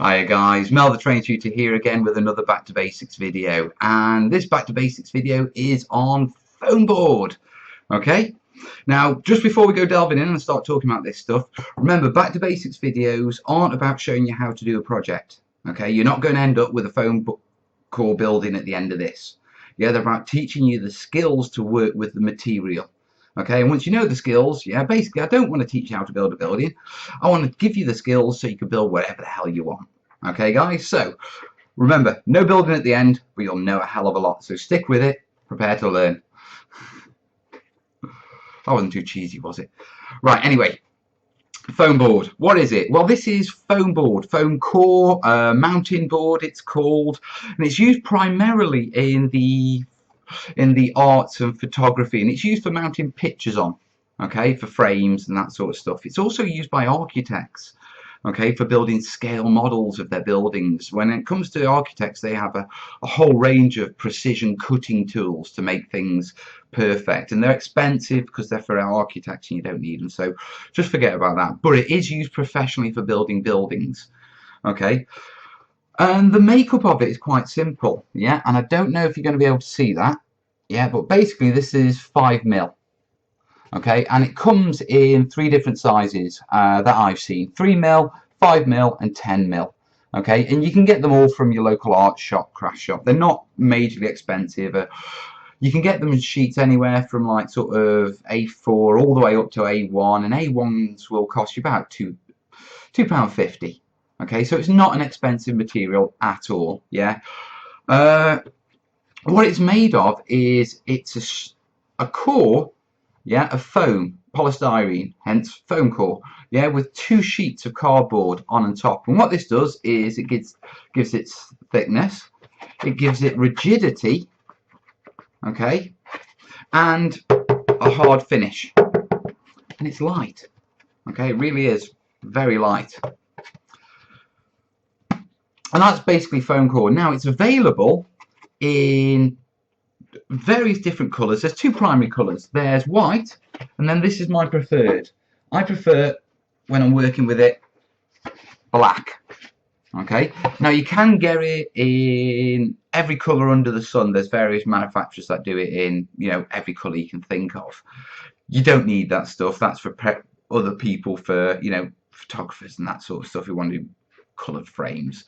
Hi guys, Mel the Train Tutor here again with another Back to Basics video, and this Back to Basics video is on Foamboard. Okay, now just before we go delving in and start talking about this stuff, remember Back to Basics videos aren't about showing you how to do a project. Okay, you're not going to end up with a foam core building at the end of this. Yeah, they're about teaching you the skills to work with the material. Okay, and once you know the skills, yeah, basically I don't want to teach you how to build a building. I want to give you the skills so you can build whatever the hell you want. Okay guys, so remember, no building at the end, but you'll know a hell of a lot. So stick with it, prepare to learn. That wasn't too cheesy, was it? Right, anyway, Foamboard. What is it? Well, this is Foamboard, foam core, mountain board it's called, and it's used primarily in the arts and photography, and it's used for mounting pictures on, okay, for frames and that sort of stuff. It's also used by architects, okay, for building scale models of their buildings. When it comes to architects, they have a whole range of precision cutting tools to make things perfect, and they're expensive because they're for architects and you don't need them, so just forget about that. But it is used professionally for building buildings, okay. And the makeup of it is quite simple, yeah, and I don't know if you're going to be able to see that, yeah, but basically this is 5mm, okay, and it comes in 3 different sizes that I've seen: 3mm, 5mm and 10mm, okay, and you can get them all from your local art shop, craft shop. They're not majorly expensive. You can get them in sheets anywhere from like sort of A4 all the way up to A1, and A1s will cost you about £2.50. Okay, so it's not an expensive material at all, yeah. What it's made of is it's a core, yeah, of foam, polystyrene, hence foam core, yeah, with 2 sheets of cardboard on and top. And what this does is it gives its thickness, it gives it rigidity, okay, and a hard finish. And it's light, okay, it really is very light. And that's basically foam core. Now it's available in various different colours. There's 2 primary colours. There's white, and then this is my preferred. I prefer, when I'm working with it, black. Okay. Now you can get it in every colour under the sun. There's various manufacturers that do it in, you know, every colour you can think of. You don't need that stuff. That's for other people, for, you know, photographers and that sort of stuff who want to do coloured frames.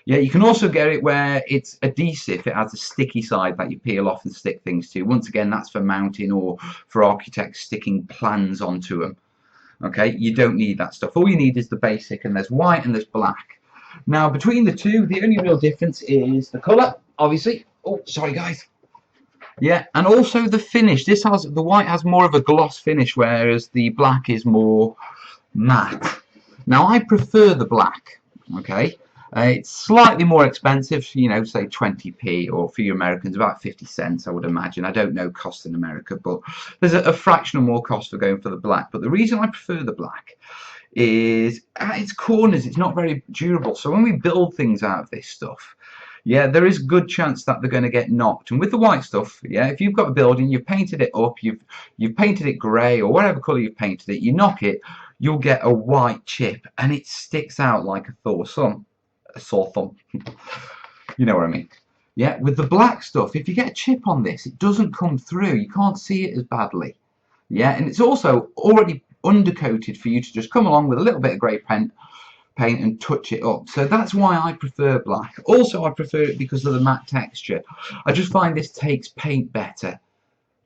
Yeah, you can also get it where it's adhesive. It has a sticky side that you peel off and stick things to. Once again, that's for mounting or for architects sticking plans onto them. Okay, you don't need that stuff. All you need is the basic, and there's white and there's black. Now, between the two, the only real difference is the colour, obviously. Oh, sorry, guys. Yeah, and also the finish. The white has more of a gloss finish, whereas the black is more matte. Now, I prefer the black, okay. It's slightly more expensive, you know, say 20p, or for you Americans about 50 cents, I would imagine. I don't know cost in America, but there's a fractional more cost for going for the black. But the reason I prefer the black is at its corners, it's not very durable. So when we build things out of this stuff, yeah, there is a good chance that they're going to get knocked. And with the white stuff, yeah, if you've got a building, you've painted it up, you've painted it grey or whatever colour you've painted it, you knock it, you'll get a white chip, and it sticks out like a sore thumb. You know what I mean? Yeah, with the black stuff, if you get a chip on this, it doesn't come through. You can't see it as badly. Yeah, and it's also already undercoated for you to just come along with a little bit of grey paint and touch it up. So that's why I prefer black. Also, I prefer it because of the matte texture. I just find this takes paint better,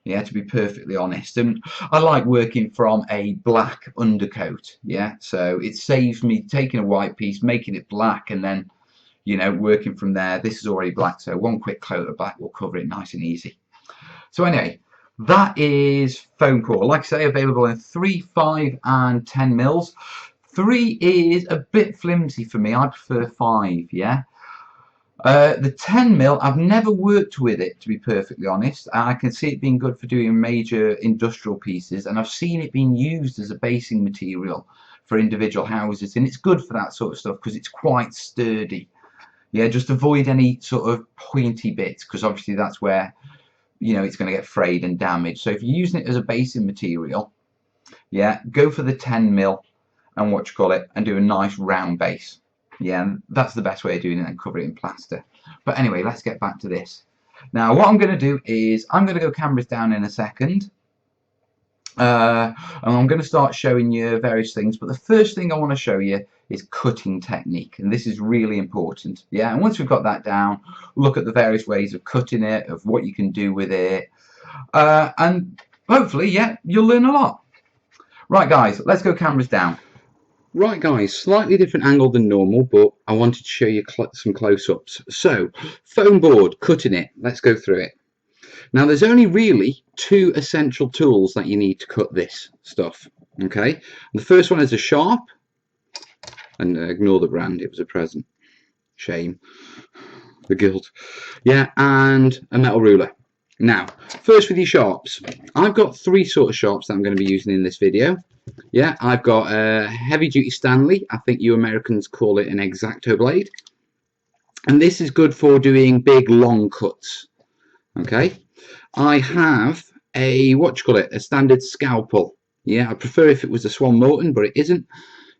yeah, to be perfectly honest. And I like working from a black undercoat, yeah, so it saves me taking a white piece, making it black, and then, you know, working from there. This is already black, so one quick coat of black will cover it nice and easy. So anyway, that is foam core. Like I say, available in 3, 5 and 10mm. 3 is a bit flimsy for me. I prefer 5, yeah. The 10mm, I've never worked with it, to be perfectly honest. I can see it being good for doing major industrial pieces, and I've seen it being used as a basing material for individual houses, and it's good for that sort of stuff because it's quite sturdy. Yeah, just avoid any sort of pointy bits, because obviously that's where, you know, it's going to get frayed and damaged. So if you're using it as a basing material, yeah, go for the 10mm and and do a nice round base. Yeah, and that's the best way of doing it, and cover it in plaster. But anyway, let's get back to this. Now, what I'm going to do is I'm going to go cameras down in a second. And I'm going to start showing you various things, but the first thing I want to show you is cutting technique, and this is really important. Yeah, and once we've got that down, look at the various ways of cutting it, of what you can do with it, and hopefully, yeah, you'll learn a lot. Right, guys, let's go cameras down. Right, guys, slightly different angle than normal, but I wanted to show you some close-ups. So, foam board, cutting it. Let's go through it. Now, there's only really two essential tools that you need to cut this stuff. Okay, the first one is a sharp, and ignore the brand, it was a present. Shame, the guilt. Yeah, and a metal ruler. Now, first with your sharps, I've got three sort of sharps that I'm going to be using in this video. Yeah, I've got a heavy duty Stanley. I think you Americans call it an X-Acto blade, and this is good for doing big long cuts. Okay, I have a a standard scalpel. Yeah, I prefer if it was a Swan Morton, but it isn't.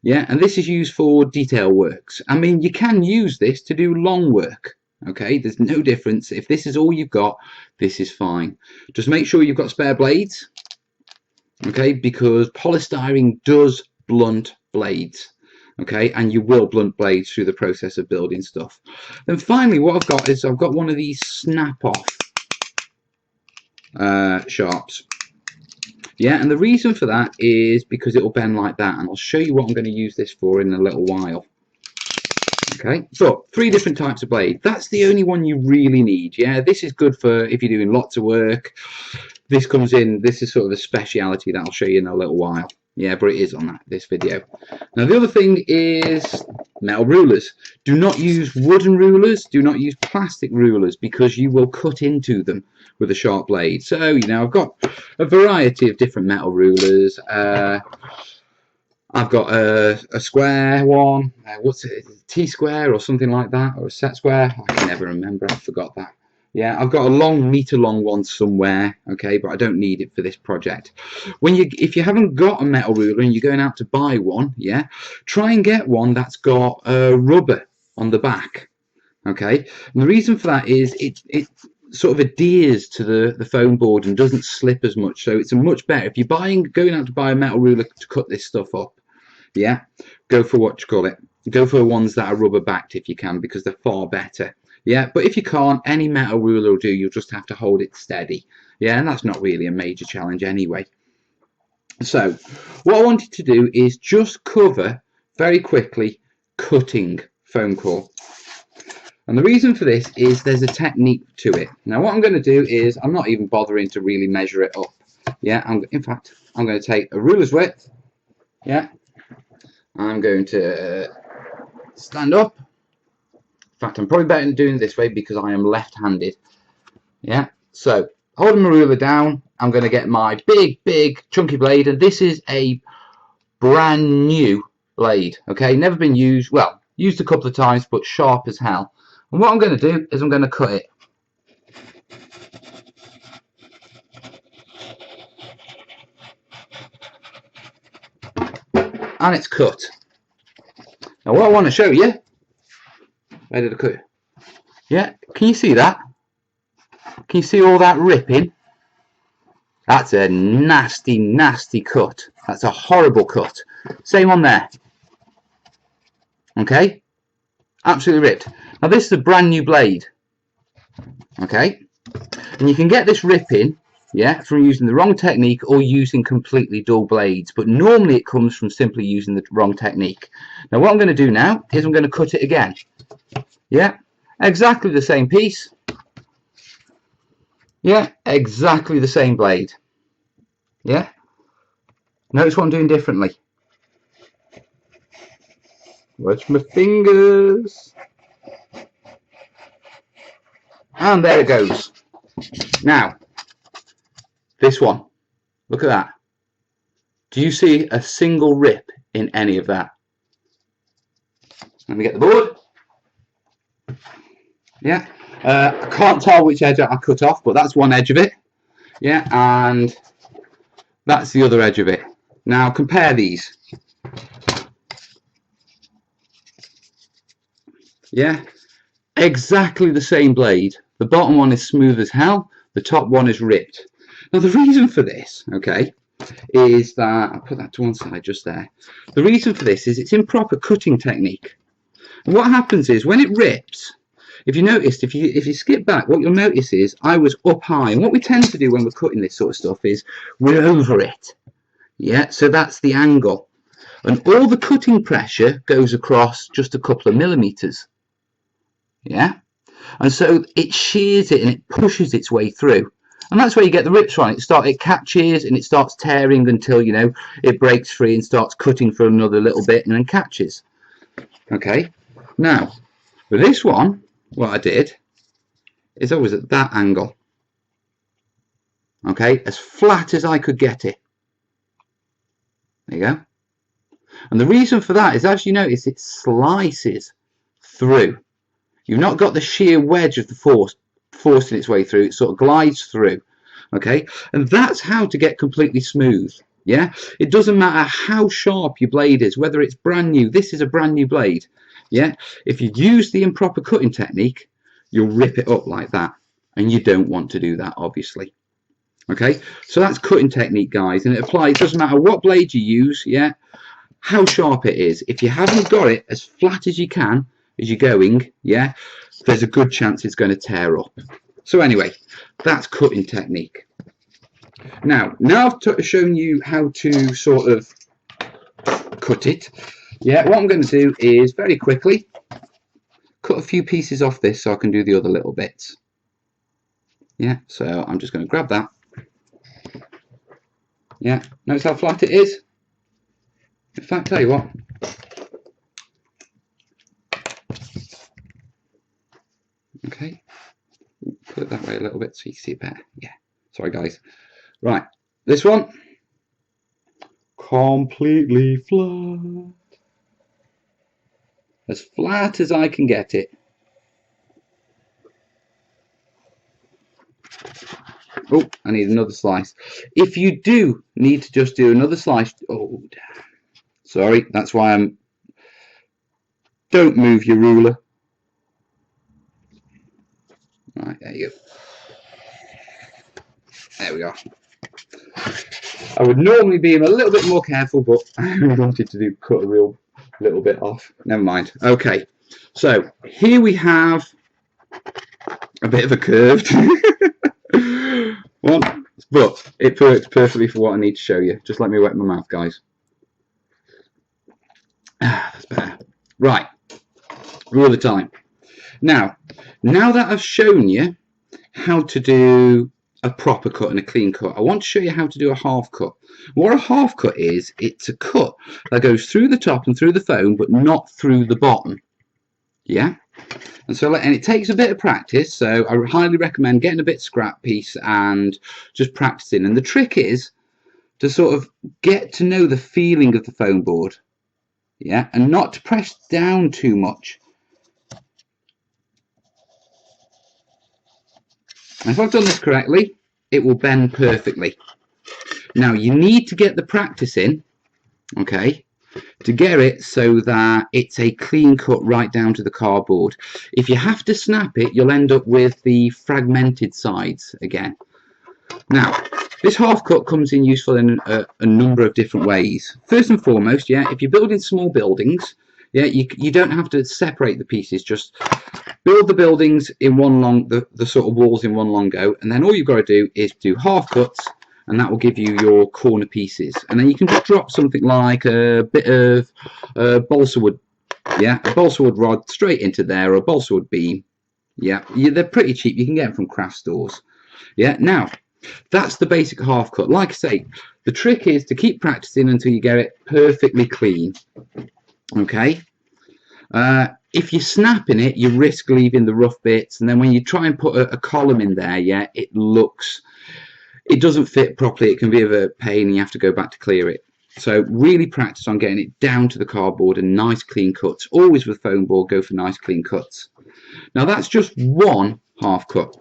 Yeah, and this is used for detail works. I mean, you can use this to do long work. Okay, there's no difference. If this is all you've got, this is fine. Just make sure you've got spare blades. Okay, because polystyrene does blunt blades. Okay, and you will blunt blades through the process of building stuff. Then finally, what I've got is I've got one of these snap-off sharps. Yeah, and the reason for that is because it will bend like that, and I'll show you what I'm going to use this for in a little while. Okay, so three different types of blade. That's the only one you really need. Yeah, this is good for if you're doing lots of work. This comes in, this is sort of a speciality that I'll show you in a little while. Yeah, but it is on this video. Now the other thing is metal rulers. Do not use wooden rulers, do not use plastic rulers, because you will cut into them with a sharp blade. So, you know, I've got a variety of different metal rulers. I've got a square one, what's it, T-square or something like that, or a set square, I can never remember, I forgot that. Yeah, I've got a long meter long one somewhere, okay, but I don't need it for this project. If you haven't got a metal ruler and you're going out to buy one, yeah, try and get one that's got rubber on the back, okay. And the reason for that is it sort of adheres to the foam board and doesn't slip as much, so it's a much better if you're going out to buy a metal ruler to cut this stuff up. Yeah, go for go for ones that are rubber backed if you can, because they're far better. Yeah, but if you can't, any metal ruler will do. You'll just have to hold it steady. Yeah, and that's not really a major challenge anyway. So what I wanted to do is just cover very quickly cutting foam core. And the reason for this is there's a technique to it. Now what I'm going to do is I'm not even bothering to really measure it up. Yeah, in fact I'm going to take a ruler's width. Yeah, I'm going to stand up. In fact, I'm probably better than doing it this way because I am left-handed. Yeah, so holding my ruler down, I'm going to get my big chunky blade, and this is a brand new blade. Okay, never been used. Well, used a couple of times, but sharp as hell. And what I'm going to do is I'm going to cut it. And it's cut. Now what I want to show you, where did I cut it? Yeah, can you see that? Can you see all that ripping? That's a nasty cut. That's a horrible cut. Same on there. Okay, absolutely ripped. Now this is a brand new blade. Okay, and you can get this ripping, yeah, from using the wrong technique or using completely dull blades, but normally it comes from simply using the wrong technique. Now what I'm going to do now is I'm going to cut it again. Yeah, exactly the same piece. Yeah, exactly the same blade. Yeah, notice what I'm doing differently. Watch my fingers. And there it goes. Now this one, look at that. Do you see a single rip in any of that? Let me get the board. Yeah, I can't tell which edge I cut off, but that's one edge of it. Yeah, and that's the other edge of it. Now compare these. Yeah, exactly the same blade. The bottom one is smooth as hell, the top one is ripped. Now the reason for this, okay, is that, I'll put that to one side just there. The reason for this is it's improper cutting technique. And what happens is when it rips, if you noticed, if you skip back, what you'll notice is I was up high. And what we tend to do when we're cutting this sort of stuff is we're over it. Yeah, so that's the angle. And all the cutting pressure goes across just a couple of millimeters. Yeah, and so it shears it and it pushes its way through. And that's where you get the rips from. It catches and it starts tearing until, you know, it breaks free and starts cutting for another little bit and then catches. Okay, now with this one, what I did is I was at that angle. Okay, as flat as I could get it. There you go. And the reason for that is, as you notice, it slices through. You've not got the sheer wedge of the force forcing its way through. It sort of glides through. Okay, and that's how to get completely smooth. Yeah, it doesn't matter how sharp your blade is, whether it's brand new. This is a brand new blade. Yeah, if you use the improper cutting technique, you'll rip it up like that, and you don't want to do that, obviously. Okay, so that's cutting technique, guys, and it applies. It doesn't matter what blade you use. Yeah, how sharp it is. If you haven't got it as flat as you can as you're going, yeah, there's a good chance it's going to tear up. So anyway, that's cutting technique. Now I've shown you how to sort of cut it. Yeah, what I'm going to do is very quickly cut a few pieces off this so I can do the other little bits. Yeah, so I'm just going to grab that. Yeah, notice how flat it is? In fact, tell you what. Okay, put it that way a little bit so you can see it better. Yeah, sorry guys. Right, this one, completely flat. As flat as I can get it. Oh, I need another slice. If you do need to just do another slice, oh, sorry, that's why I'm, don't move your ruler. Right, there you go. There we are. I would normally be a little bit more careful, but I wanted to cut a real little bit off. Never mind. Okay, so here we have a bit of a curved one, but it works perfectly for what I need to show you. Just let me wet my mouth, guys. That's better. Right, rule of time. Now that I've shown you how to do a proper cut and a clean cut, I want to show you how to do a half cut. What a half cut is, it's a cut that goes through the top and through the foam, but not through the bottom. Yeah, and it takes a bit of practice, so I highly recommend getting a bit scrap piece and just practicing. And the trick is to sort of get to know the feeling of the foam board, yeah, and not to press down too much. And if I've done this correctly, it will bend perfectly. Now you need to get the practice in, okay, to get it so that it's a clean cut right down to the cardboard. If you have to snap it, you'll end up with the fragmented sides again. Now, this half cut comes in useful in a number of different ways. First and foremost, yeah, if you're building small buildings, yeah, you don't have to separate the pieces, just build the buildings in one long, the sort of walls in one long go, and then all you've got to do is do half cuts, and that will give you your corner pieces. And then you can just drop something like a bit of balsa wood, yeah, a balsa wood rod straight into there, or a balsa wood beam. Yeah, they're pretty cheap. You can get them from craft stores. Yeah, now that's the basic half cut. Like I say, the trick is to keep practicing until you get it perfectly clean. Okay. If you're snapping it, you risk leaving the rough bits, and then when you try and put a column in there, yeah, it doesn't fit properly. It can be a pain, and you have to go back to clear it. So really practice on getting it down to the cardboard and nice clean cuts. Always with foam board, go for nice clean cuts. Now that's just one half cut.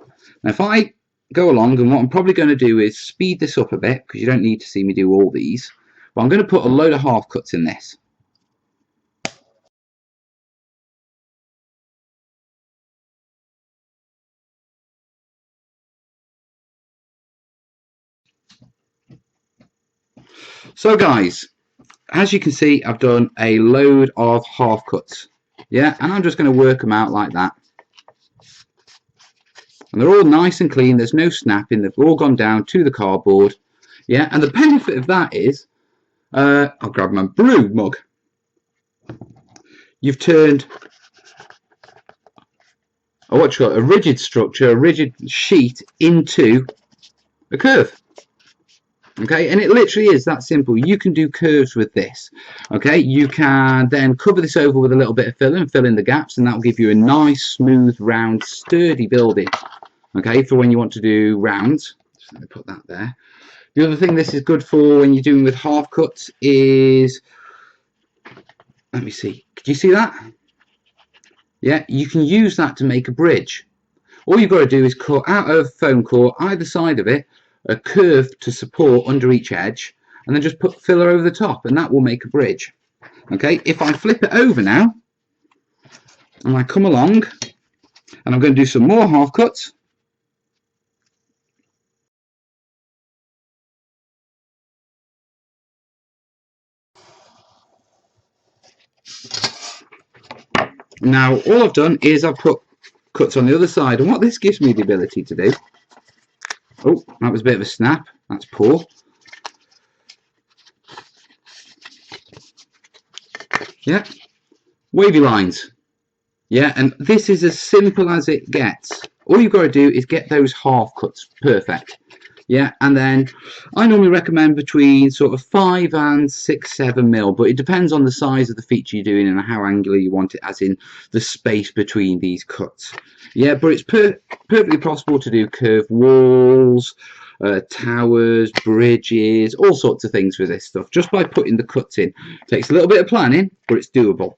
Now if I go along, and what I'm probably going to do is speed this up a bit, because you don't need to see me do all these, but I'm going to put a load of half cuts in this. So guys, as you can see, I've done a load of half cuts. Yeah, and I'm just going to work them out like that. And they're all nice and clean. There's no snapping. They've all gone down to the cardboard. Yeah, and the benefit of that is, I'll grab my brew mug. You've turned a rigid structure, a rigid sheet into a curve. Okay, and it literally is that simple. You can do curves with this. Okay, you can then cover this over with a little bit of filler and fill in the gaps, and that will give you a nice, smooth, round, sturdy building. Okay, for when you want to do rounds. Just let me put that there. The other thing this is good for when you're doing with half cuts is, let me see, could you see that? Yeah, you can use that to make a bridge. All you've got to do is cut out of foam core, either side of it, a curve to support under each edge, and then just put filler over the top, and that will make a bridge. Okay, if I flip it over now, and I come along, and I'm going to do some more half cuts. Now, all I've done is I've put cuts on the other side, and what this gives me the ability to do, oh, that was a bit of a snap, that's poor. Yeah, wavy lines. Yeah, and this is as simple as it gets. All you've got to do is get those half cuts perfect. Yeah, and then I normally recommend between sort of 5 and 6, 7 mil, but it depends on the size of the feature you're doing and how angular you want it, as in the space between these cuts. Yeah, but it's perfectly possible to do curved walls, towers, bridges, all sorts of things with this stuff, just by putting the cuts in. It takes a little bit of planning, but it's doable.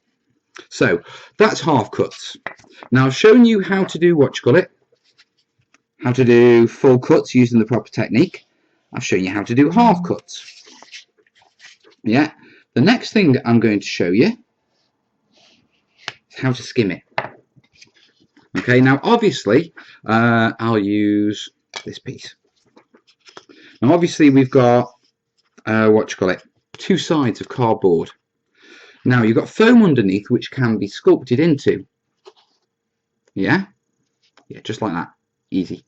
So that's half cuts. Now I've shown you how to do how to do full cuts using the proper technique. I've shown you how to do half cuts. Yeah. The next thing I'm going to show you is how to skim it. Okay. Now obviously I'll use this piece. Now obviously we've got two sides of cardboard. Now you've got foam underneath which can be sculpted into. Yeah, just like that, easy.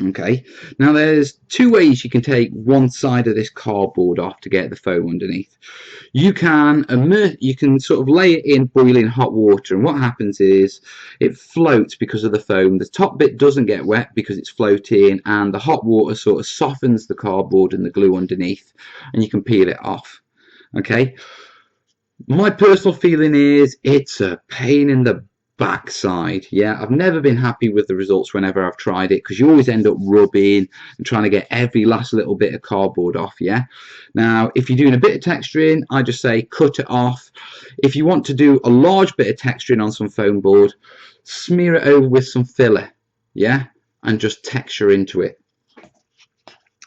Okay, now there's two ways you can take one side of this cardboard off to get the foam underneath. You can sort of lay it in boiling hot water, and what happens is it floats because of the foam. The top bit doesn't get wet because it's floating, and the hot water sort of softens the cardboard and the glue underneath, and you can peel it off. Okay, my personal feeling is it's a pain in the backside. Yeah, I've never been happy with the results whenever I've tried it, because you always end up rubbing and trying to get every last little bit of cardboard off. Yeah, now if you're doing a bit of texturing, I just say cut it off. If you want to do a large bit of texturing on some foam board, smear it over with some filler. Yeah, and just texture into it.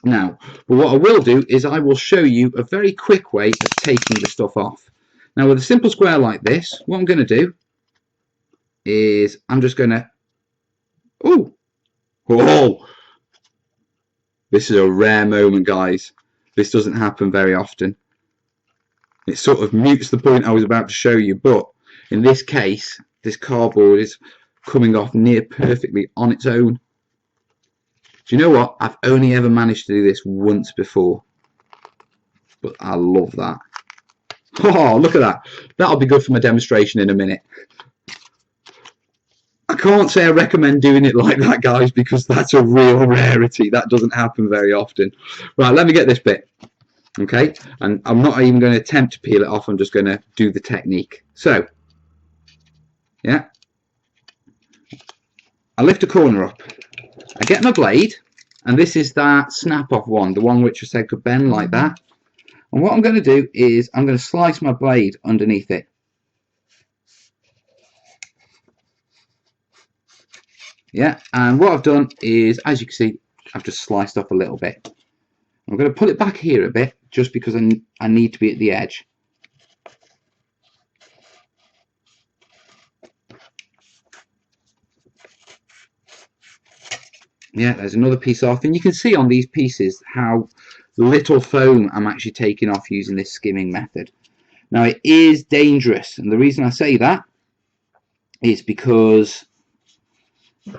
Now, but what I will do is I will show you a very quick way of taking the stuff off. Now with a simple square like this, what I'm going to do is I'm just going to, oh, this is a rare moment, guys. This doesn't happen very often. It sort of mutes the point I was about to show you, but in this case, this cardboard is coming off near perfectly on its own. Do you know what? I've only ever managed to do this once before, but I love that. Oh, look at that. That'll be good for my demonstration in a minute. I can't say I recommend doing it like that, guys, because that's a real rarity. That doesn't happen very often. Right, let me get this bit. Okay, and I'm not even going to attempt to peel it off. I'm just going to do the technique. So, yeah, I lift a corner up. I get my blade, and this is that snap-off one, the one which I said could bend like that. And what I'm going to do is I'm going to slice my blade underneath it. Yeah, and what I've done is, as you can see, I've just sliced off a little bit. I'm going to pull it back here a bit, just because I need to be at the edge. Yeah, there's another piece off, and you can see on these pieces how little foam I'm actually taking off using this skimming method. Now it is dangerous, and the reason I say that is because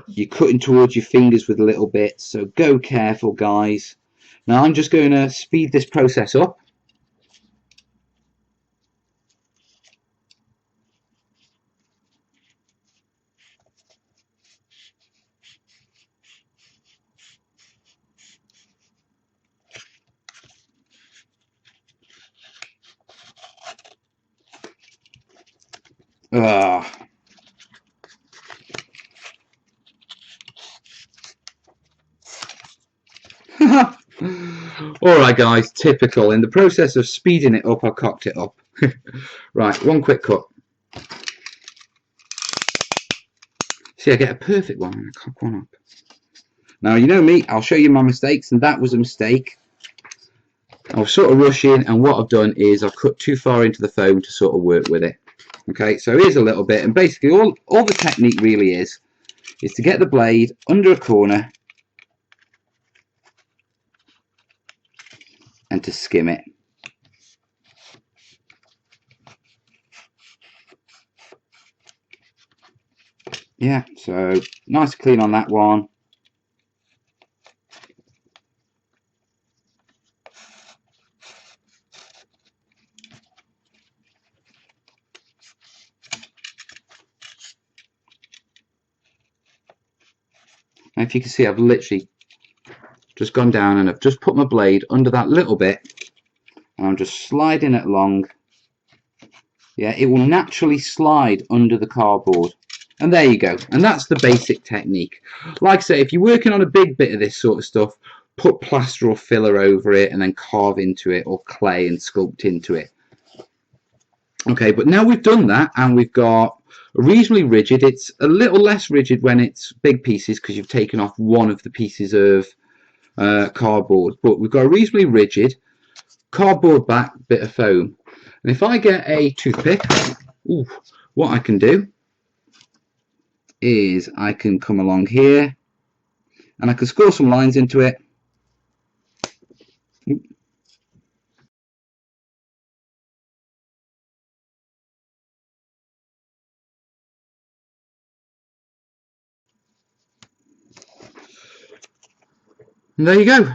you're cutting towards your fingers with a little bit, so go careful, guys. Now I'm just going to speed this process up. Alright guys, typical. In the process of speeding it up, I cocked it up. Right, one quick cut. See, I get a perfect one and I cock one up. Now, you know me, I'll show you my mistakes, and that was a mistake. I was sort of rushing, and what I've done is I've cut too far into the foam to sort of work with it. Okay, so here's a little bit, and basically all the technique really is to get the blade under a corner and to skim it. Yeah, so nice and clean on that one. And if you can see, I've literally just gone down and I've just put my blade under that little bit, and I'm just sliding it along. Yeah, it will naturally slide under the cardboard. And there you go. And that's the basic technique. Like I say, if you're working on a big bit of this sort of stuff, put plaster or filler over it and then carve into it, or clay and sculpt into it. Okay, but now we've done that and we've got reasonably rigid. It's a little less rigid when it's big pieces because you've taken off one of the pieces of cardboard. But we've got a reasonably rigid cardboard back bit of foam. And if I get a toothpick, what I can do is I can come along here and I can score some lines into it. And there you go.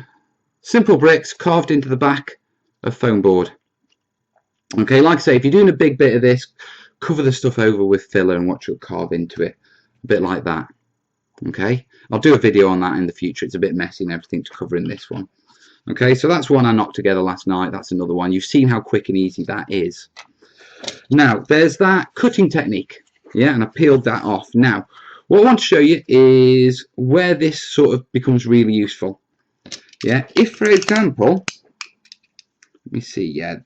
Simple bricks carved into the back of foam board. Okay, like I say, if you're doing a big bit of this, cover the stuff over with filler and watch it carve into it. A bit like that. Okay, I'll do a video on that in the future. It's a bit messy and everything to cover in this one. Okay, so that's one I knocked together last night. That's another one. You've seen how quick and easy that is. Now, there's that cutting technique. Yeah, and I peeled that off. Now, what I want to show you is where this sort of becomes really useful. Yeah, if, for example, let me see, yeah.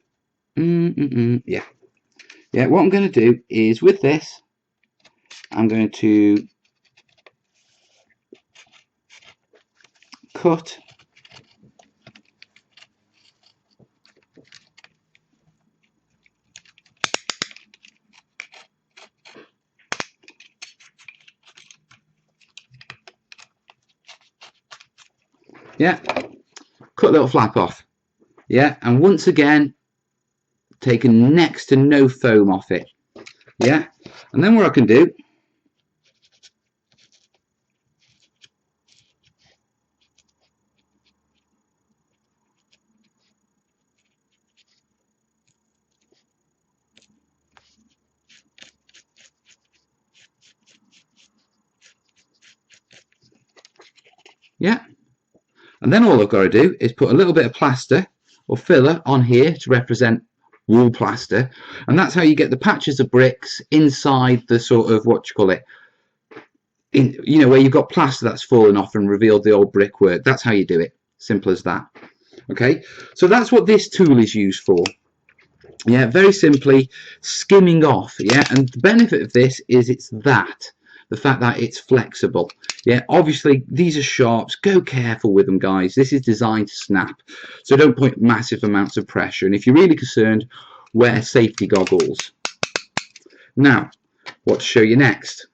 Yeah, what I'm going to do is with this, I'm going to cut cut a little flap off. Yeah, and once again, taking next to no foam off it. Yeah, and then what I can do and then all I've got to do is put a little bit of plaster or filler on here to represent wall plaster, and that's how you get the patches of bricks inside the sort of, what you call it, where you've got plaster that's fallen off and revealed the old brickwork. That's how you do it. Simple as that. Okay, so that's what this tool is used for. Yeah, very simply skimming off. Yeah, and the benefit of this is the fact that it's flexible. Yeah, obviously these are sharps. Go careful with them, guys. This is designed to snap, so don't put massive amounts of pressure, and if you're really concerned, wear safety goggles. Now, what to show you next?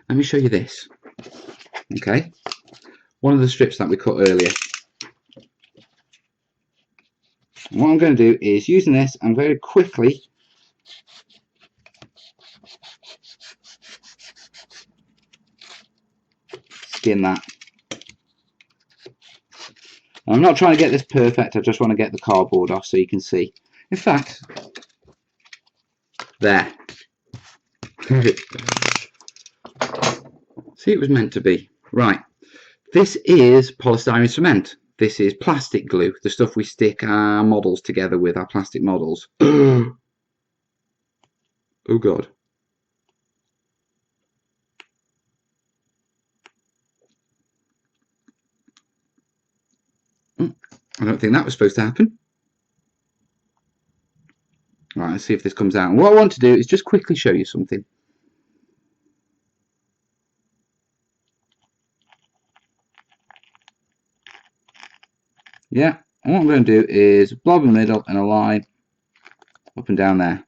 Let me show you this. Okay, one of the strips that we cut earlier. And what I'm going to do is, using this, I'm going to quickly skin that. I'm not trying to get this perfect, I just want to get the cardboard off so you can see. In fact, there. See, it was meant to be. Right, this is polystyrene cement. This is plastic glue, the stuff we stick our models together with, our plastic models. Oh God. I don't think that was supposed to happen. Right, let's see if this comes out. And what I want to do is just quickly show you something. Yeah, and what I'm going to do is blob in the middle and a line up and down there.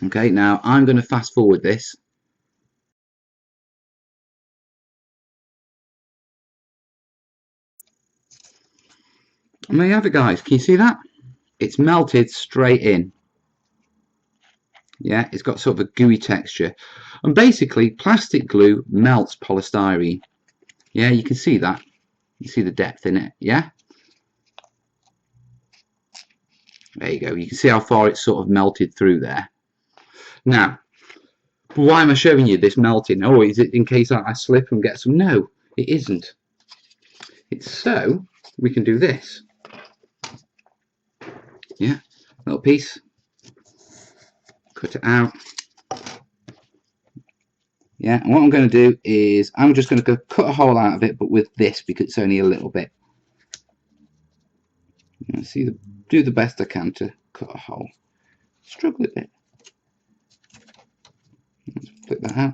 Okay, now I'm going to fast forward this. And there you have it, guys. Can you see that? It's melted straight in. Yeah, it's got sort of a gooey texture. And basically, plastic glue melts polystyrene. Yeah, you can see that. You see the depth in it, yeah? There you go. You can see how far it's sort of melted through there. Now, why am I showing you this melting? Oh, is it in case I slip and get some? No, it isn't. It's so we can do this. Yeah, little piece. Cut it out. Yeah, and what I'm going to do is I'm just going to cut a hole out of it, but with this because it's only a little bit. See, do the best I can to cut a hole. Struggle a bit. Let's flip that out.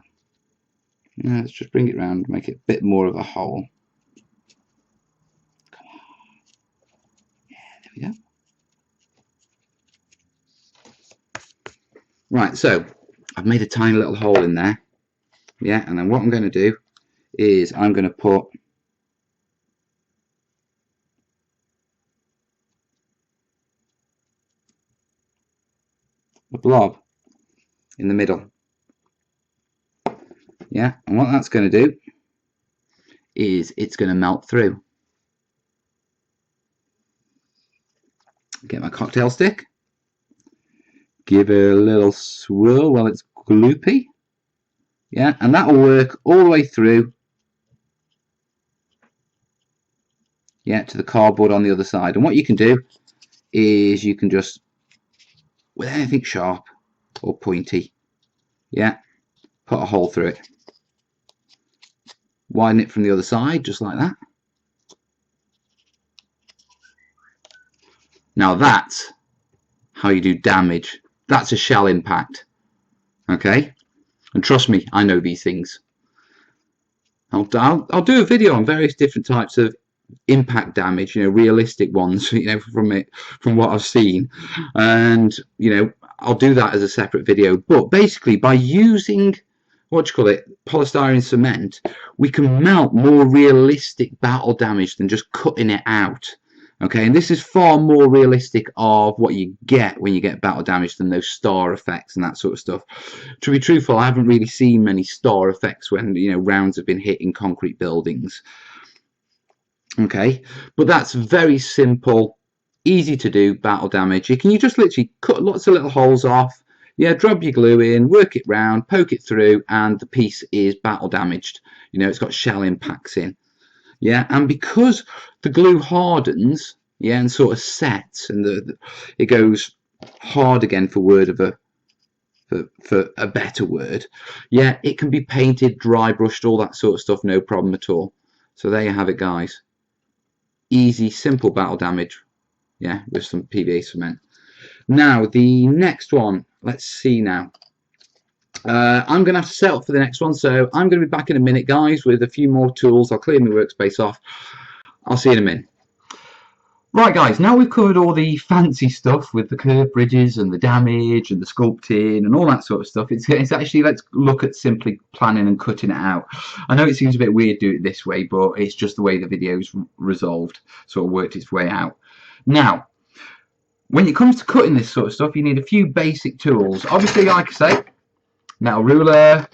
Now let's just bring it round, make it a bit more of a hole. Come on. Yeah, there we go. Right, so I've made a tiny little hole in there. Yeah, and then what I'm going to do is I'm going to put a blob in the middle. Yeah, and what that's going to do is it's going to melt through. Get my cocktail stick, give it a little swirl while it's gloopy. Yeah, and that will work all the way through. Yeah, to the cardboard on the other side. And what you can do is you can just, with anything sharp or pointy, yeah, put a hole through it. Widen it from the other side, just like that. Now that's how you do damage. That's a shell impact. Okay? And trust me, I know these things. I'll do a video on various different types of impact damage, you know, realistic ones, you know, from what I've seen. And, you know, I'll do that as a separate video. But basically, by using, what do you call it, polystyrene cement, we can melt more realistic battle damage than just cutting it out. Okay, and this is far more realistic of what you get when you get battle damage than those star effects and that sort of stuff. To be truthful, I haven't really seen many star effects when, you know, rounds have been hit in concrete buildings. Okay, but that's very simple, easy to do battle damage. You just literally cut lots of little holes off. Yeah, drop your glue in, work it round, poke it through, and the piece is battle damaged. You know, it's got shell impacts in. Yeah, and because the glue hardens, yeah, and sort of sets, and it goes hard again for a better word. Yeah, it can be painted, dry brushed, all that sort of stuff, no problem at all. So there you have it, guys. Easy, simple battle damage. Yeah, with some PVA cement. Now the next one. Let's see now. I'm going to have to set up for the next one, so I'm going to be back in a minute, guys, with a few more tools. I'll clear my workspace off. I'll see you in a minute. Right, guys, now we've covered all the fancy stuff with the curved bridges and the damage and the sculpting and all that sort of stuff. It's actually, let's look at simply planning and cutting it out. I know it seems a bit weird to do it this way, but it's just the way the video's resolved, sort of worked its way out. Now, when it comes to cutting this sort of stuff, you need a few basic tools. Obviously, like I say, metal ruler,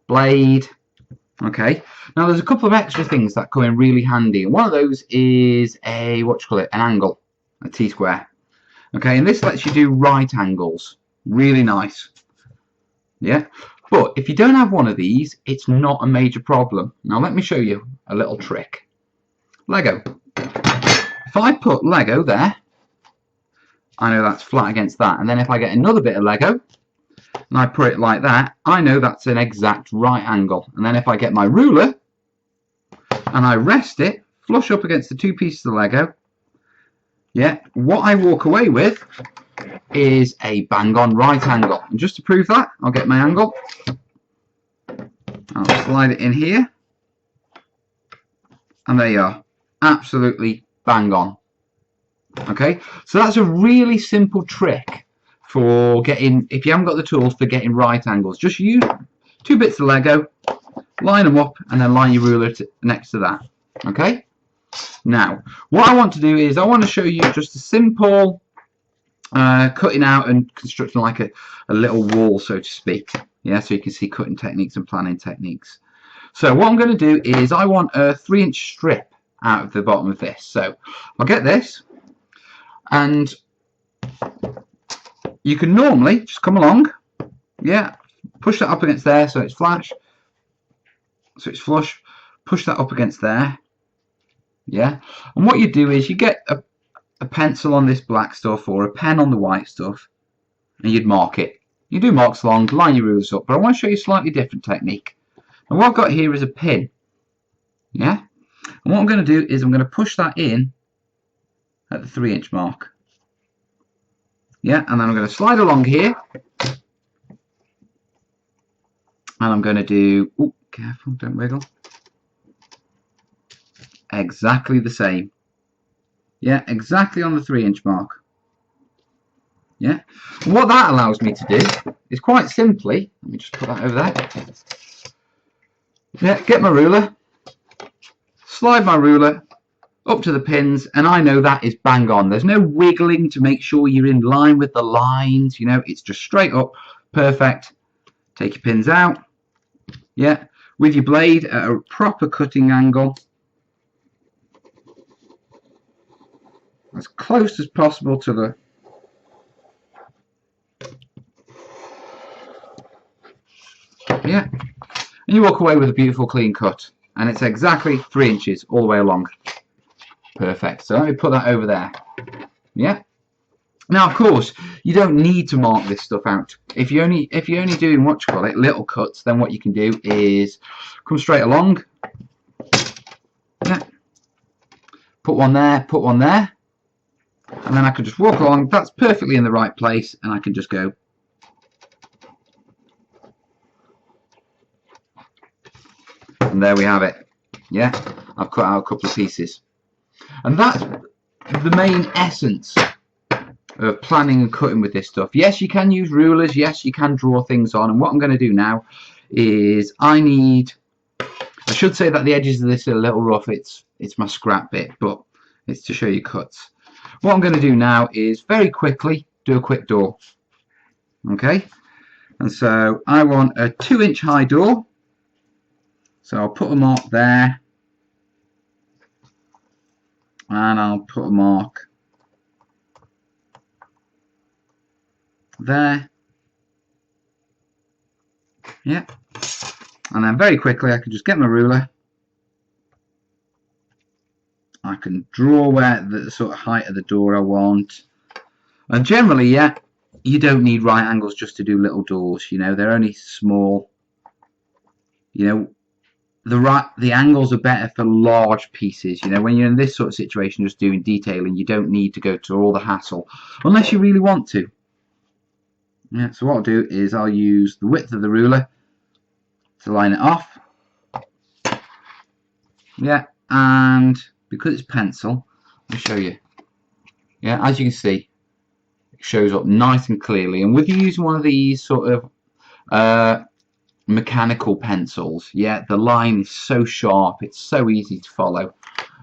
blade. Okay. Now there's a couple of extra things that come in really handy, and one of those is a an angle, a T-square. Okay, and this lets you do right angles. Really nice. Yeah. But if you don't have one of these, it's not a major problem. Now let me show you a little trick. Lego. If I put Lego there, I know that's flat against that. And then if I get another bit of Lego and I put it like that, I know that's an exact right angle. And then if I get my ruler and I rest it flush up against the two pieces of Lego, yeah, what I walk away with is a bang on right angle. And just to prove that, I'll get my angle. I'll slide it in here. And there you are. Absolutely bang on. Okay, so that's a really simple trick for getting, if you haven't got the tools for getting right angles, just use two bits of Lego, line them up, and then line your ruler next to that. Okay, now what I want to do is I want to show you just a simple cutting out and constructing like a little wall, so to speak. Yeah, so you can see cutting techniques and planning techniques. So what I'm going to do is I want a 3-inch strip out of the bottom of this. So I'll get this, and you can normally just come along, yeah, push that up against there so it's flush, push that up against there, yeah, and what you do is you get a pencil on this black stuff or a pen on the white stuff, and you'd mark it. You do marks along, line your rulers up, but I want to show you a slightly different technique. And what I've got here is a pin, yeah, and what I'm going to do is I'm going to push that in at the 3-inch mark. Yeah, and then I'm going to slide along here, and I'm going to do, oh, careful, don't wiggle, exactly the same. Yeah, exactly on the 3-inch mark. Yeah, and what that allows me to do is quite simply, let me just put that over there. Yeah, get my ruler, slide my ruler up to the pins, and I know that is bang on. There's no wiggling to make sure you're in line with the lines, you know, it's just straight up, perfect. Take your pins out, yeah, with your blade at a proper cutting angle, as close as possible to the yeah, and you walk away with a beautiful clean cut, and it's exactly 3 inches all the way along. Perfect. So let me put that over there. Yeah. Now, of course, you don't need to mark this stuff out. If you're only doing what you call it, little cuts, then what you can do is come straight along. Yeah. Put one there, and then I can just walk along. That's perfectly in the right place, and I can just go. And there we have it. Yeah, I've cut out a couple of pieces. And that's the main essence of planning and cutting with this stuff. Yes, you can use rulers. Yes, you can draw things on. And what I'm going to do now is I should say that the edges of this are a little rough. It's my scrap bit, but it's to show you cuts. What I'm going to do now is very quickly do a quick door. Okay, and so I want a 2-inch high door. So I'll put a mark there, and I'll put a mark there. Yeah, and then very quickly I can just get my ruler. I can draw where the sort of height of the door I want, and generally, yeah, you don't need right angles just to do little doors. You know, they're only small. You know, the angles are better for large pieces. You know, when you're in this sort of situation, just doing detailing, you don't need to go to all the hassle unless you really want to. Yeah, so what I'll do is I'll use the width of the ruler to line it off. Yeah, and because it's pencil, I'll show you. Yeah, as you can see, it shows up nice and clearly. And with you using one of these sort of mechanical pencils, yeah, the line is so sharp, it's so easy to follow.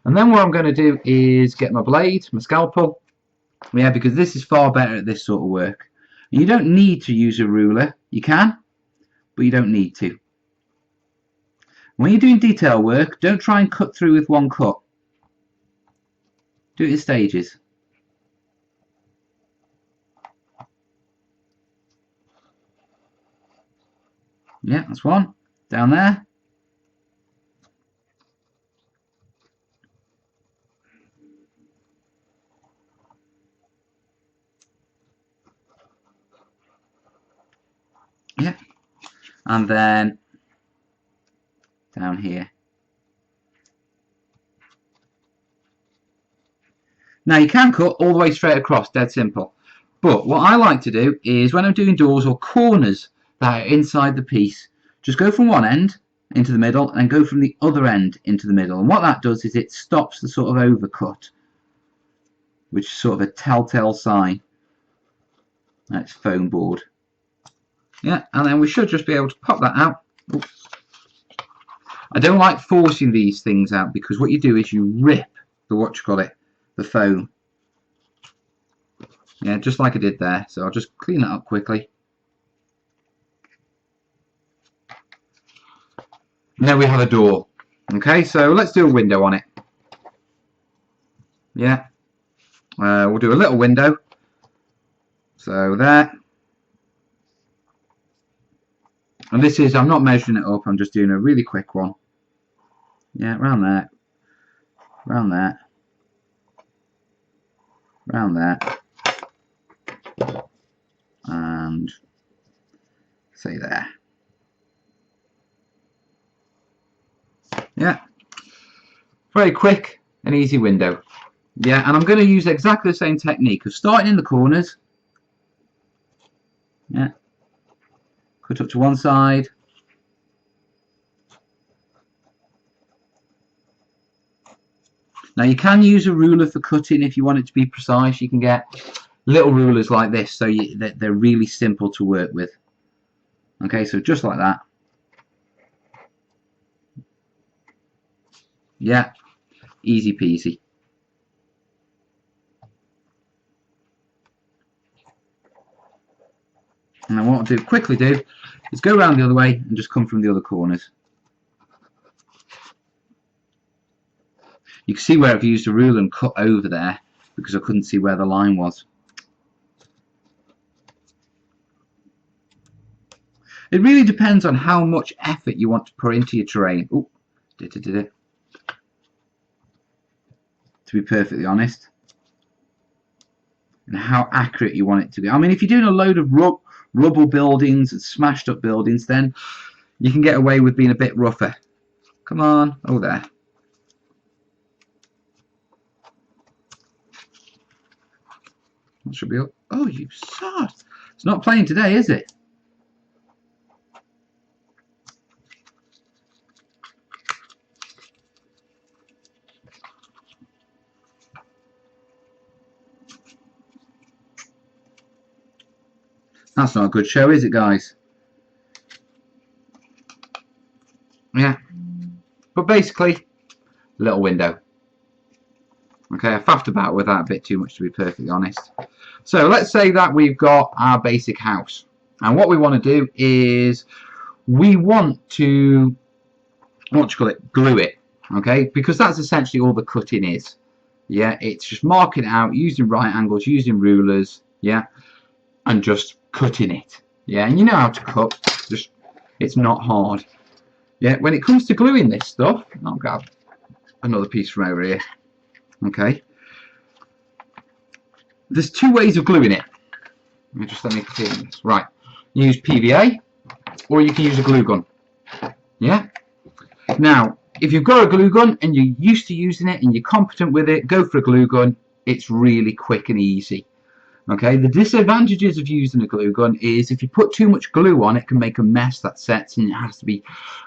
And then what I'm going to do is get my blade, my scalpel, Yeah, because this is far better at this sort of work. And you don't need to use a ruler. You can, but you don't need to. When you're doing detail work, don't try and cut through with one cut. Do it in stages. Yeah, that's one. Down there. Yeah. And then down here. Now you can cut all the way straight across, dead simple. But what I like to do is when I'm doing doors or corners that are inside the piece, just go from one end into the middle and go from the other end into the middle. And what that does is it stops the sort of overcut, which is sort of a telltale sign. That's foam board. Yeah, and then we should just be able to pop that out. Oops. I don't like forcing these things out because what you do is you rip the foam. Yeah, just like I did there. So I'll just clean that up quickly. Now we have a door. Okay, so let's do a window on it. Yeah, we'll do a little window. So there. And this is, I'm not measuring it up, I'm just doing a really quick one. Yeah, around there. Around there. Around there. And say there. Yeah, very quick and easy window. Yeah, and I'm going to use exactly the same technique of starting in the corners. Yeah, cut up to one side. Now you can use a ruler for cutting if you want it to be precise. You can get little rulers like this, so they're really simple to work with. Okay, so just like that. Yeah, easy peasy. And then what I'll quickly do is go around the other way and just come from the other corners. You can see where I've used a ruler and cut over there because I couldn't see where the line was. It really depends on how much effort you want to put into your terrain. Ooh, did it. To be perfectly honest. And how accurate you want it to be. I mean, if you're doing a load of rubble buildings and smashed up buildings, then you can get away with being a bit rougher. Come on. Oh, there. That should be up. Oh, you sod. It's not playing today, is it? That's not a good show, is it, guys? Yeah. But basically, little window. Okay, I faffed about with that a bit too much, to be perfectly honest. So let's say that we've got our basic house. And what we want to do is we want to, glue it. Okay, because that's essentially all the cutting is. Yeah, it's just marking it out, using right angles, using rulers, yeah, and just cutting it. Yeah, and you know how to cut, just it's not hard. Yeah, when it comes to gluing this stuff, I'll grab another piece from over here. Okay, there's two ways of gluing it. Let me clear this. Right, you use PVA or you can use a glue gun. Yeah, now if you've got a glue gun and you're used to using it and you're competent with it, go for a glue gun. It's really quick and easy. Okay, the disadvantages of using a glue gun is if you put too much glue on, it can make a mess that sets, and it has to be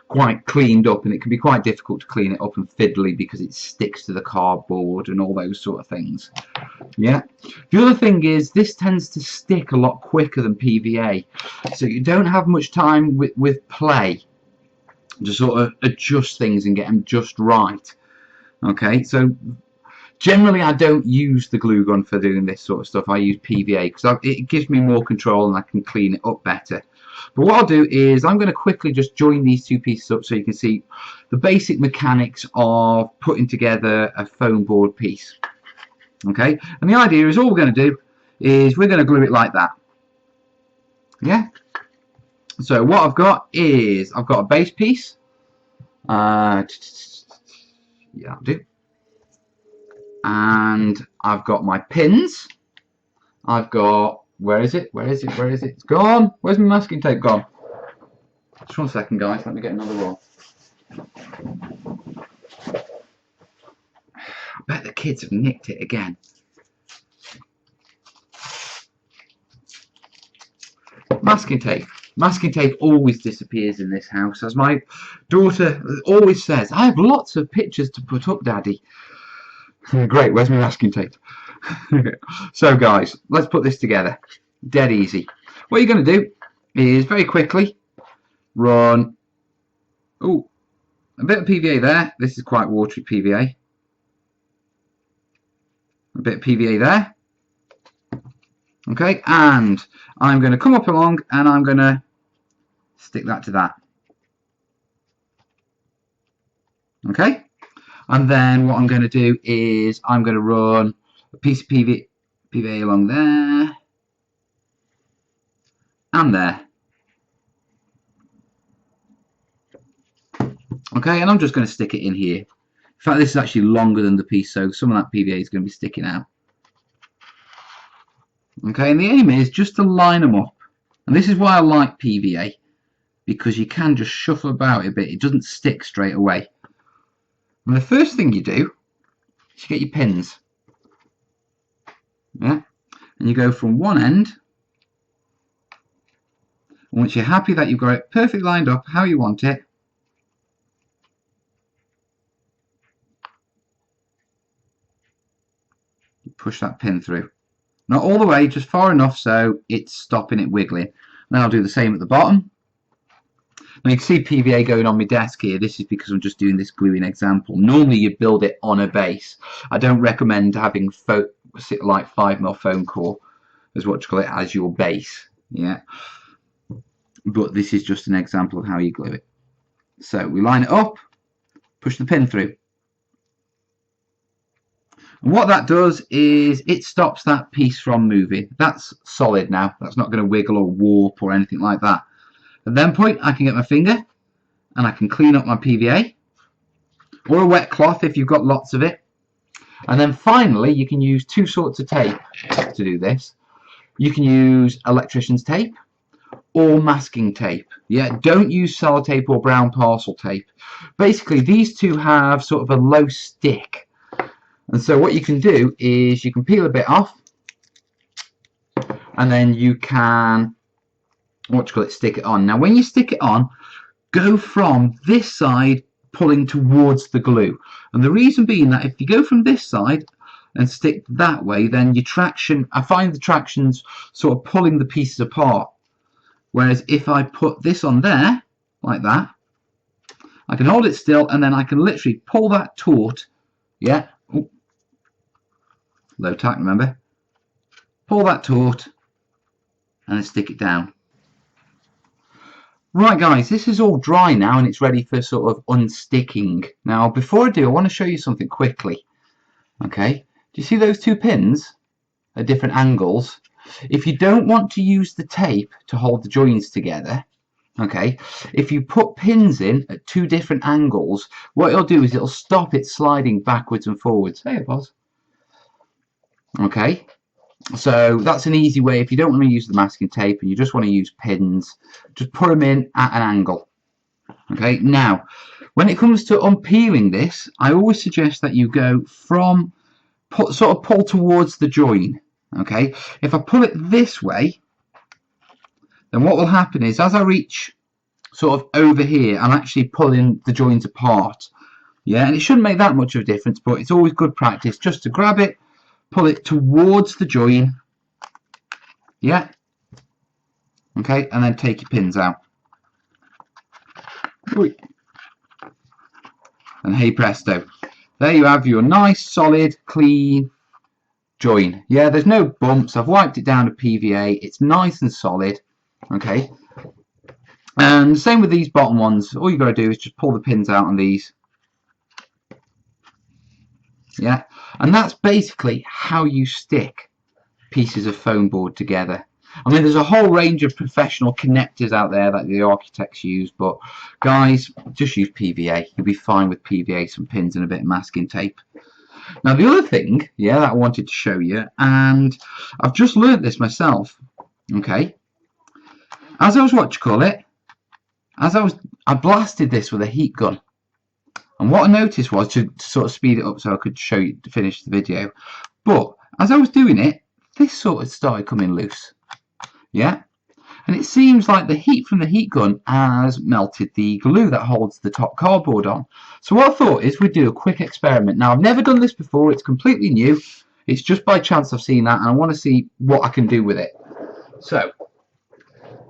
quite cleaned up, and it can be quite difficult to clean it up and fiddly because it sticks to the cardboard and all those sort of things. Yeah. The other thing is this tends to stick a lot quicker than PVA, so you don't have much time with play to sort of adjust things and get them just right. Okay, so Generally, I don't use the glue gun for doing this sort of stuff. I use PVA because it gives me more control and I can clean it up better. But what I'll do is I'm going to quickly just join these two pieces up so you can see the basic mechanics of putting together a foam board piece. Okay, and the idea is all we're going to do is we're going to glue it like that. Yeah. So what I've got is I've got a base piece. Yeah, I'll do. And I've got my pins. I've got, where is it? Where is it? Where is it? It's gone. Where's my masking tape gone? Just 1 second, guys. Let me get another roll. I bet the kids have nicked it again. Masking tape. Masking tape always disappears in this house, as my daughter always says. I have lots of pictures to put up, Daddy. Great, where's my masking tape? So guys, let's put this together. Dead easy. What you're going to do is very quickly run a bit of PVA there. This is quite watery PVA. A bit of PVA there. Okay, and I'm going to come up along and I'm going to stick that to that. Okay, and then what I'm going to do is I'm going to run a piece of PVA along there and there. Okay, and I'm just going to stick it in here. In fact, this is actually longer than the piece, so some of that PVA is going to be sticking out. Okay, and the aim is just to line them up. And this is why I like PVA, because you can just shuffle about a bit. It doesn't stick straight away. And the first thing you do is you get your pins. Yeah, and you go from one end. And once you're happy that you've got it perfectly lined up how you want it, you push that pin through. Not all the way, just far enough so it's stopping it wiggling. Then I'll do the same at the bottom. Now you can see PVA going on my desk here. This is because I'm just doing this gluing example. Normally you build it on a base. I don't recommend having like 5mm foam core, as what you call it, as your base. Yeah. But this is just an example of how you glue it. So we line it up, push the pin through. And what that does is it stops that piece from moving. That's solid now. That's not going to wiggle or warp or anything like that. At that point, I can get my finger and I can clean up my PVA, or a wet cloth if you've got lots of it. And then finally, you can use two sorts of tape to do this. You can use electrician's tape or masking tape. Yeah, don't use sellotape or brown parcel tape. Basically, these two have sort of a low stick. And so what you can do is you can peel a bit off, and then you can, stick it on. Now when you stick it on, go from this side pulling towards the glue. And the reason being that if you go from this side and stick that way, then your traction, I find the traction's sort of pulling the pieces apart. Whereas if I put this on there, like that, I can hold it still and then I can literally pull that taut, yeah, low tack, remember, pull that taut and then stick it down. Right guys, this is all dry now and it's ready for sort of unsticking. Now before I do, I want to show you something quickly. Okay, do you see those two pins at different angles? If you don't want to use the tape to hold the joins together, okay, if you put pins in at two different angles, what it'll do is it'll stop it sliding backwards and forwards. Hey, boss. Okay, so that's an easy way. If you don't want to use the masking tape and you just want to use pins, just put them in at an angle. Okay, now when it comes to unpeeling this, I always suggest that you go from sort of pull towards the join. Okay, if I pull it this way, then what will happen is as I reach sort of over here, I'm actually pulling the joins apart. Yeah, and it shouldn't make that much of a difference, but it's always good practice just to grab it, pull it towards the join, yeah, okay, and then take your pins out. And hey presto, there you have your nice, solid, clean join. Yeah, there's no bumps. I've wiped it down to PVA. It's nice and solid. Okay. And same with these bottom ones. All you got to do is just pull the pins out on these. Yeah. And that's basically how you stick pieces of foam board together. I mean, there's a whole range of professional connectors out there that the architects use, but guys, just use PVA. You'll be fine with PVA, some pins and a bit of masking tape. Now, the other thing, yeah, that I wanted to show you, and I've just learnt this myself, okay, as I was, I blasted this with a heat gun. And what I noticed was, to sort of speed it up so I could show you to finish the video, but as I was doing it, this sort of started coming loose. Yeah, and it seems like the heat from the heat gun has melted the glue that holds the top cardboard on. So what I thought is we'd do a quick experiment. Now, I've never done this before, it's completely new. It's just by chance I've seen that, and I want to see what I can do with it. So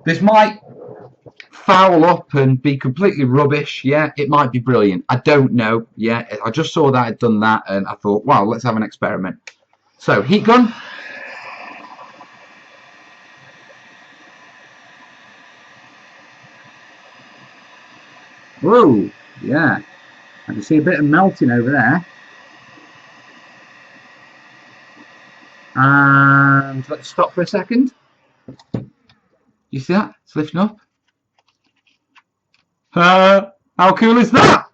this might foul up and be completely rubbish. Yeah, it might be brilliant. I don't know. Yeah, I just saw that I'd done that, and I thought, wow, let's have an experiment. So heat gun. Whoa, yeah, I can see a bit of melting over there. And let's stop for a second. You see that? It's lifting up. How cool is that?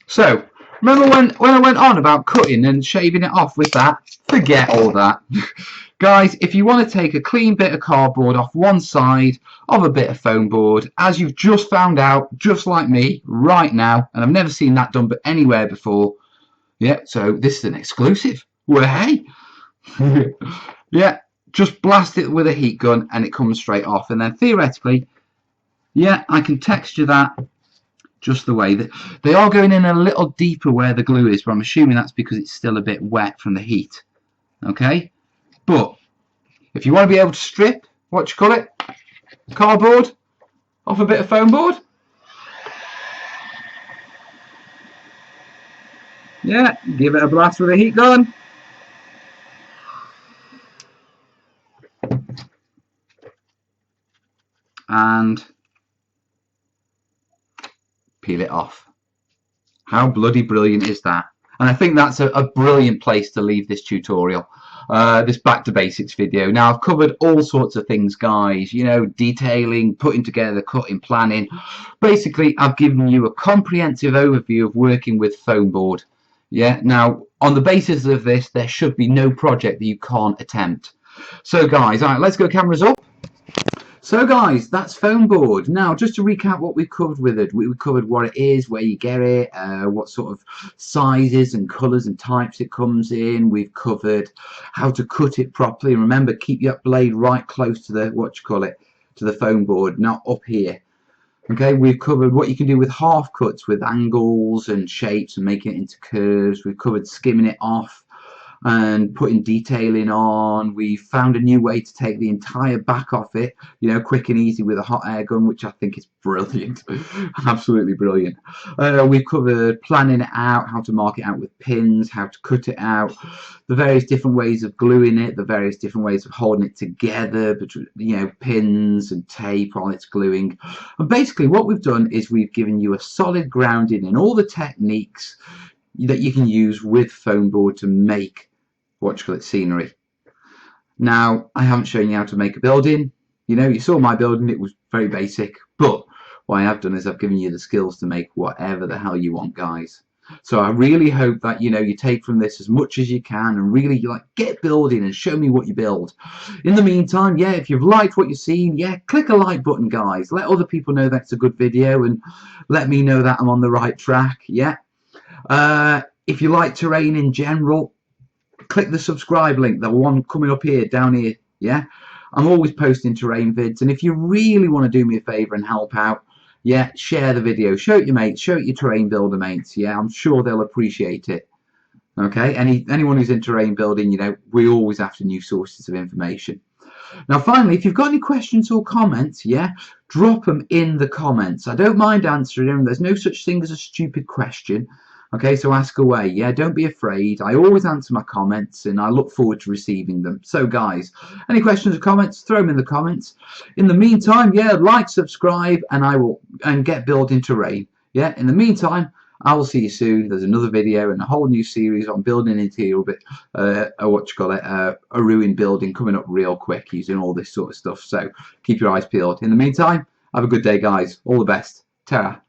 So, remember when I went on about cutting and shaving it off with that? Forget all that. Guys, if you want to take a clean bit of cardboard off one side of a bit of foam board, as you've just found out, just like me, right now, and I've never seen that done anywhere before. Yeah, so this is an exclusive. Well, hey. Yeah, just blast it with a heat gun and it comes straight off. And then theoretically, yeah, I can texture that just the way that they are going in a little deeper where the glue is, but I'm assuming that's because it's still a bit wet from the heat. Okay, but if you want to be able to strip, what you call it, cardboard off a bit of foam board, yeah, give it a blast with a heat gun. And peel it off. How bloody brilliant is that? And I think that's a brilliant place to leave this tutorial, this back to basics video. Now, I've covered all sorts of things, guys, you know, detailing, putting together, cutting, planning. Basically, I've given you a comprehensive overview of working with foam board. Yeah, now, on the basis of this, there should be no project that you can't attempt. So, guys, all right, let's go cameras up. So guys, that's foam board. Now, just to recap what we've covered with it, we covered what it is, where you get it, what sort of sizes and colours and types it comes in. We've covered how to cut it properly. And remember, keep your blade right close to the, to the foam board, not up here. Okay, we've covered what you can do with half cuts, with angles and shapes and making it into curves. We've covered skimming it off and putting detailing on. We found a new way to take the entire back off it, you know, quick and easy with a hot air gun, which I think is brilliant. Absolutely brilliant. We've covered planning it out, how to mark it out with pins, how to cut it out, the various different ways of gluing it, the various different ways of holding it together, you know, pins and tape while it's gluing. And basically what we've done is we've given you a solid grounding in all the techniques that you can use with foam board to make scenery. Now, I haven't shown you how to make a building. You know, you saw my building, it was very basic, but what I have done is I've given you the skills to make whatever the hell you want, guys. So I really hope that, you know, you take from this as much as you can and really get building and show me what you build. In the meantime, yeah, if you've liked what you've seen, yeah, click a like button, guys. Let other people know that's a good video and let me know that I'm on the right track. Yeah. If you like terrain in general, click the subscribe link, the one coming up here, down here. Yeah, I'm always posting terrain vids, and if you really want to do me a favor and help out, yeah, share the video, show it your mates, show it your terrain builder mates. Yeah, I'm sure they'll appreciate it. Okay, anyone who's in terrain building, you know, we're always after new sources of information. Now, finally, if you've got any questions or comments, yeah, drop them in the comments. I don't mind answering them. There's no such thing as a stupid question. Okay, so ask away. Yeah, don't be afraid. I always answer my comments and I look forward to receiving them. So guys, any questions or comments, throw them in the comments. In the meantime, yeah, like, subscribe, and get building terrain. Yeah, in the meantime, I will see you soon. There's another video and a whole new series on building interior bit, a ruined building coming up real quick using all this sort of stuff. So keep your eyes peeled. In the meantime, have a good day, guys. All the best. Ta-ra.